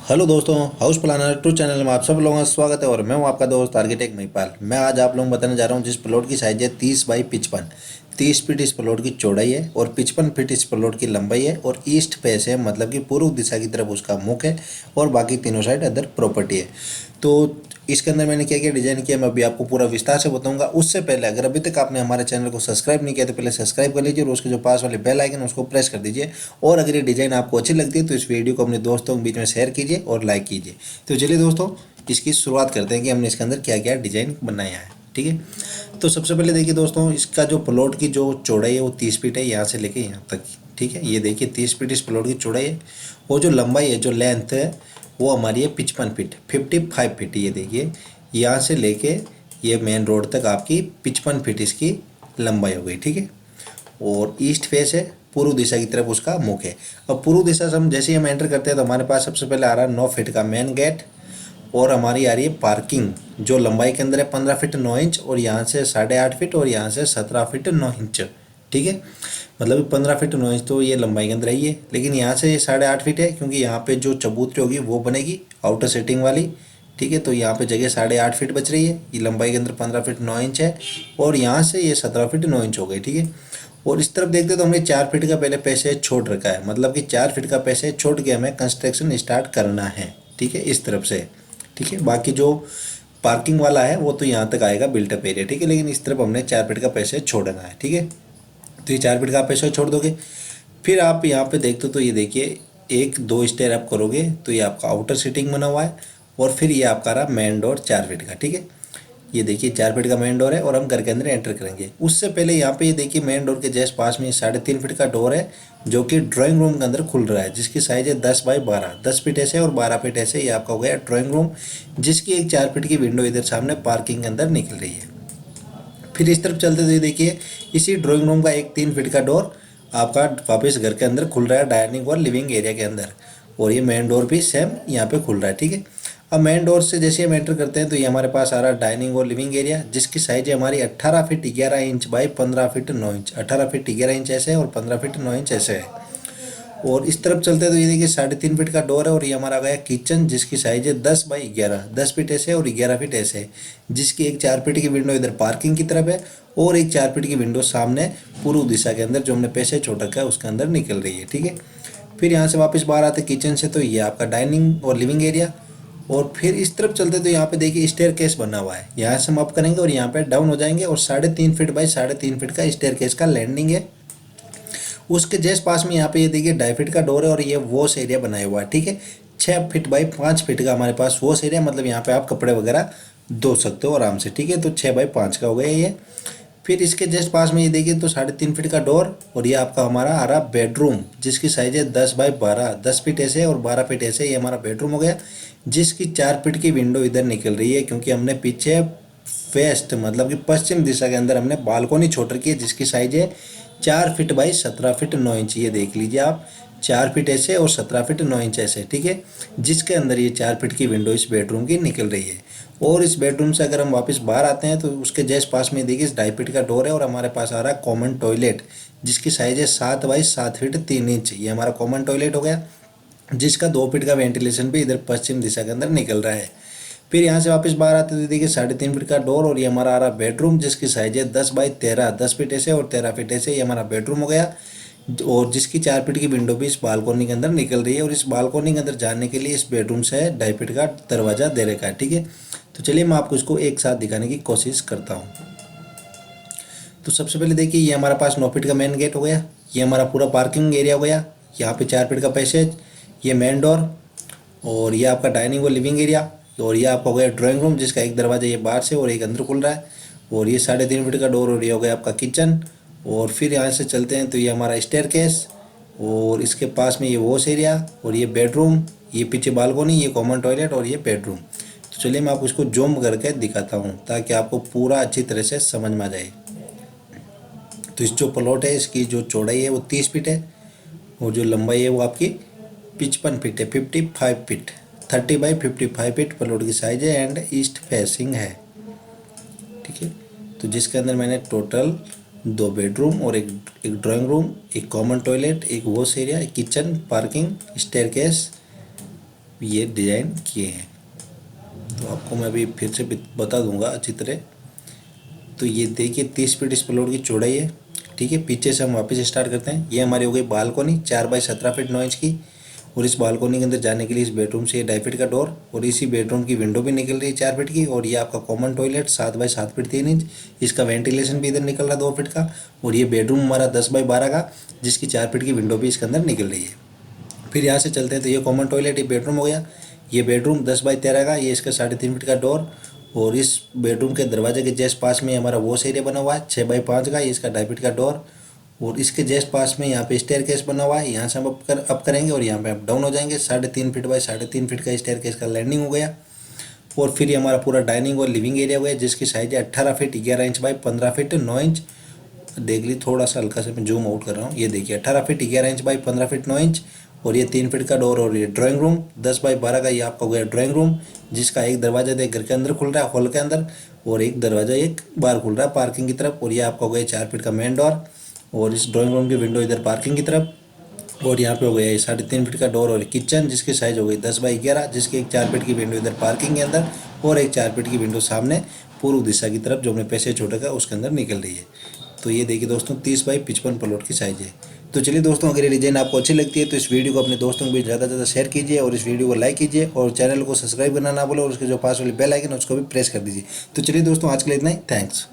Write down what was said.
Hello दोस्तों, house planner to channel में आप सब लोगों का स्वागत है। और मैं हूं आपका दोस्त आर्किटेक्ट महिपाल। मैं आज आप लोगों को बताने जा रहा हूं जिस प्लॉट की साइज है 30 बाई 55। 30 फीट इस प्लॉट की चौड़ाई है और 55 फीट इस प्लॉट की लंबाई है। और ईस्ट फेस है, मतलब कि पूर्व दिशा की तरफ उसका मुख है। और बाकी तीनों साइड अदर प्रॉपर्टी है। तो इसके अंदर मैंने क्या क्या डिजाइन किया मैं अभी आपको पूरा विस्तार से बताऊंगा। उससे पहले अगर अभी तक आपने हमारे चैनल को सब्सक्राइब नहीं किया तो पहले सब्सक्राइब कर लीजिए और उसके जो पास वाले बेल आइकन उसको प्रेस कर दीजिए। और अगर ये डिजाइन आपको अच्छी लगती है तो इस वीडियो को अपने दोस्तों के बीच में शेयर कीजिए और लाइक कीजिए। तो चलिए दोस्तों, इसकी शुरुआत करते हैं कि हमने इसके अंदर क्या क्या डिजाइन बनाया है। ठीक है, तो सबसे पहले देखिए दोस्तों, इसका जो प्लॉट की जो चौड़ाई है वो 30 फीट है, यहाँ से लेके यहाँ तक। ठीक है, ये देखिए 30 फीट इस प्लॉट की चौड़ाई है। और जो लंबाई है, जो लेंथ है, वो हमारी है 55 फीट, 55 फीट। ये देखिए, यहाँ से लेके ये मेन रोड तक आपकी 55 फीट इसकी लंबाई हो गई। ठीक है, और ईस्ट फेस है, पूर्व दिशा की तरफ उसका मुख है। और पूर्व दिशा से हम जैसे ही हम एंटर करते हैं तो हमारे पास सबसे पहले आ रहा है 9 फीट का मेन गेट। और हमारी आ रही है पार्किंग, जो लंबाई के अंदर है 15 फीट 9 इंच। और यहाँ से 8.5 फीट और यहाँ से 17 फीट 9 इंच। ठीक है, मतलब 15 फीट 9 इंच तो ये लंबाई के अंदर आई है। लेकिन यहाँ से ये 8.5 फीट है, क्योंकि यहाँ पे जो चबूतरी होगी वो बनेगी आउटर सेटिंग वाली। ठीक है, तो यहाँ पे जगह 8.5 फीट बच रही है। ये लंबाई के अंदर 15 फीट 9 इंच है। और यहाँ से ये 17 फीट 9 इंच हो गई। ठीक है, और इस तरफ देखते तो हमने 4 फीट का पहले पैसेज छोड़ रखा है, मतलब कि 4 फीट का पैसेज छोड़ के हमें कंस्ट्रक्शन स्टार्ट करना है। ठीक है, इस तरफ से। ठीक है, बाकी जो पार्किंग वाला है वो तो यहाँ तक आएगा बिल्टअप एरिया। ठीक है, लेकिन इस तरफ हमने 4 फीट का पैसेज छोड़ना है। ठीक है, तो ये 4 फीट का पैसेज छोड़ दोगे। फिर आप यहाँ पे देखते हो तो ये देखिए, एक दो स्टेयर आप करोगे तो ये आपका आउटर सीटिंग बना हुआ है। और फिर ये आपका रहा मेन डोर 4 फीट का। ठीक है, ये देखिए 4 फीट का मेन डोर है और हम घर के अंदर एंटर करेंगे। उससे पहले यहाँ पे ये देखिए मेन डोर के जस्ट पास में 3.5 फीट का डोर है, जो कि ड्राइंग रूम के अंदर खुल रहा है, जिसकी साइज है 10 बाई 12। 10 फीट ऐसे और 12 फीट ऐसे। ये आपका हो गया ड्राइंग रूम, जिसकी एक 4 फीट की विंडो इधर सामने पार्किंग के अंदर निकल रही है। फिर इस तरफ चलते हुए देखिए, इसी ड्राइंग रूम का एक 3 फीट का डोर आपका वापस घर के अंदर खुल रहा है, डाइनिंग और लिविंग एरिया के अंदर। और ये मेन डोर भी सेम यहाँ पे खुल रहा है। ठीक है, अब मेन डोर से जैसे हम एंटर करते हैं तो ये हमारे पास आ रहा है डाइनिंग और लिविंग एरिया, जिसकी साइज है हमारी 18 feet 11 inch by 15 feet 9 inch. 18 feet 11 inch ऐसे है और 15 फीट 9 इंच ऐसे है। और इस तरफ चलते हैं तो ये देखिए 3.5 फीट का डोर है। और ये हमारा आ गया किचन, जिसकी साइज है 10 बाई 11। 10 फीट ऐसे और 11 फीट ऐसे है, जिसकी एक 4 फीट की विंडो इधर पार्किंग की तरफ है। और एक 4 फीट की विंडो सामने पूर्व दिशा के अंदर, जो हमने पैसे छोड़ रखा है उसके अंदर निकल रही है। ठीक है, फिर यहाँ से वापस बाहर आते किचन से तो ये आपका डाइनिंग और लिविंग एरिया। और फिर इस तरफ चलते तो यहाँ पे देखिए स्टेयर केस बना हुआ है, यहाँ से हम अप करेंगे और यहाँ पे डाउन हो जाएंगे। और 3.5 फीट बाई 3.5 फीट का स्टेयर केस का लैंडिंग है। उसके जस्ट पास में यहाँ पे ये देखिए 2.5 फीट का डोर है और ये वॉश एरिया बनाया हुआ है। ठीक है, 6 फीट बाई 5 फीट का हमारे पास वॉश एरिया, मतलब यहाँ पे आप कपड़े वगैरह धो सकते हो आराम से। ठीक है, तो 6 बाई 5 का हो गया ये। फिर इसके जस्ट पास में ये देखिए तो 3.5 फीट का डोर। और ये आपका हमारा आ रहा बेडरूम, जिसकी साइज है 10 बाई 12। 10 फीट ऐसे और 12 फीट ऐसे, ये हमारा बेडरूम हो गया, जिसकी 4 फीट की विंडो इधर निकल रही है, क्योंकि हमने पीछे वेस्ट मतलब कि पश्चिम दिशा के अंदर हमने बालकोनी छोड़ रखी है, जिसकी साइज है 4 फीट बाई 17 फीट 9 इंच। ये देख लीजिए आप, 4 फीट ऐसे और 17 फीट 9 इंच ऐसे। ठीक है, जिसके अंदर ये 4 फीट की विंडो इस बेडरूम की निकल रही है। और इस बेडरूम से अगर हम वापस बाहर आते हैं तो उसके जस्ट पास में देखिए 2.5 फीट का डोर है। और हमारे पास आ रहा है कॉमन टॉयलेट, जिसकी साइज है 7 बाई 7 फीट 3 इंच। ये हमारा कॉमन टॉयलेट हो गया, जिसका 2 फीट का वेंटिलेशन भी इधर पश्चिम दिशा के अंदर निकल रहा है। फिर यहाँ से वापस बाहर आते थे देखिए 3.5 फीट का डोर। और ये हमारा आ रहा बेडरूम, जिसकी साइज है 10 बाई 13। 10 फीट ऐसे और 13 फीट ऐसे, ये हमारा बेडरूम हो गया। और जिसकी 4 फीट की विंडो भी इस बालकोनी के अंदर निकल रही है। और इस बालकोनी के अंदर जाने के लिए इस बेडरूम से 2.5 फीट का दरवाज़ा दे रखा है। ठीक है, तो चलिए मैं आपको इसको एक साथ दिखाने की कोशिश करता हूँ। तो सबसे पहले देखिए, ये हमारा पास 9 फीट का मेन गेट हो गया। ये हमारा पूरा पार्किंग एरिया हो गया। यहाँ पे 4 फीट का पैसेज, ये मेन डोर, और ये आपका डाइनिंग और लिविंग एरिया। और ये आपका हो गया ड्राइंग रूम, जिसका एक दरवाजा ये बाहर से और एक अंदर खुल रहा है। और ये 3.5 फीट का डोर। और ये हो गया आपका किचन। और फिर यहाँ से चलते हैं तो ये हमारा स्टेयर केस, और इसके पास में ये वॉश एरिया, और ये बेडरूम, ये पीछे बालकोनी, ये कॉमन टॉयलेट और ये बेडरूम। तो चलिए मैं आपको इसको जूम करके दिखाता हूँ ताकि आपको पूरा अच्छी तरह से समझ में आ जाए। तो इस जो प्लॉट है इसकी जो चौड़ाई है वो 30 फीट है, और जो लंबाई है वो आपकी 55 फीट है, 55 फीट। 30 बाई 55 फीट प्लॉट की साइज है एंड ईस्ट फेसिंग है। ठीक है, तो जिसके अंदर मैंने टोटल 2 बेडरूम और एक ड्राइंग रूम, एक कॉमन टॉयलेट, एक वॉश एरिया, एक किचन, पार्किंग, स्टेयरकेस ये डिज़ाइन किए हैं। तो आपको मैं अभी फिर से बता दूंगा अच्छी तरह। तो ये देखिए 30 फीट इस प्लॉट की चौड़ाई है। ठीक है, पीछे से हम वापस स्टार्ट करते हैं। ये हमारी हो गई बालकोनी 4 बाई 17 फीट 9 इंच की। और इस बालकोनी के अंदर जाने के लिए इस बेडरूम से 2.5 फीट का डोर, और इसी बेडरूम की विंडो भी निकल रही है 4 फीट की। और ये आपका common toilet 7 by 7 feet 3 inch. इसका वेंटिलेशन भी इधर निकल रहा है 2 फीट का। और ये बेडरूम हमारा 10 बाई 12 का, जिसकी 4 फीट की विंडो भी इसके अंदर निकल रही है। फिर यहाँ से चलते हैं तो ये कॉमन टॉयलेट, ये बेडरूम हो गया। ये बेडरूम 10 बाई 13 का, ये इसका 3.5 फीट का डोर। और इस बेडरूम के दरवाजे के जस्ट पास में हमारा वॉश एरिया बना हुआ है 6 बाई 5 का, ये इसका 2.5 फीट का डोर। और इसके जस्ट पास में यहाँ पे स्टेयर केस बना हुआ है। यहाँ से हम अप करेंगे और यहाँ पे अप डाउन हो जाएंगे। 3.5 फीट बाई 3.5 फीट का स्टेयर केस का लैंडिंग हो गया। और फिर ये हमारा पूरा डाइनिंग और लिविंग एरिया हो गया, जिसकी साइज है 18 feet 11 inch by 15 feet 9 inch. देख ली, थोड़ा सा हल्का से मैं जूम आउट कर रहा हूँ। ये देखिए 18 feet 11 inch by 15 feet 9 inch. और ये 3 फीट का डोर। और ये ड्राइंग रूम 10 बाई 12 का, ये आपका हो गया ड्राइंग रूम, जिसका एक दरवाजा देख घर के अंदर खुल रहा है हॉल के अंदर, और एक दरवाजा एक बाहर खुल रहा है पार्किंग की तरफ। और ये आपका हो गया 4 फीट का मेन डोर। और इस ड्राइंग रूम की विंडो इधर पार्किंग की तरफ। और यहाँ पे हो गया 3.5 फीट का डोर और किचन, जिसकी साइज हो गई 10 बाई 11, जिसकी एक 4 फीट की विंडो इधर पार्किंग के अंदर, और एक 4 फीट की विंडो सामने पूर्व दिशा की तरफ जो हमने पैसे छोटे का उसके अंदर निकल रही है। तो ये देखिए दोस्तों 30 बाई 55 प्लॉट की साइज है। तो चलिए दोस्तों, अगर ये डिजाइन आपको अच्छी लगती है तो इस वीडियो को अपने दोस्तों को भी ज़्यादा से ज़्यादा शेयर कीजिए, और इस वीडियो को लाइक कीजिए, और चैनल को सब्सक्राइब करना ना भूलें, और उसके जो पास वाली बेल आइकन है उसको भी प्रेस कर दीजिए। तो चलिए दोस्तों, आज के लिए इतना ही। थैंक्स।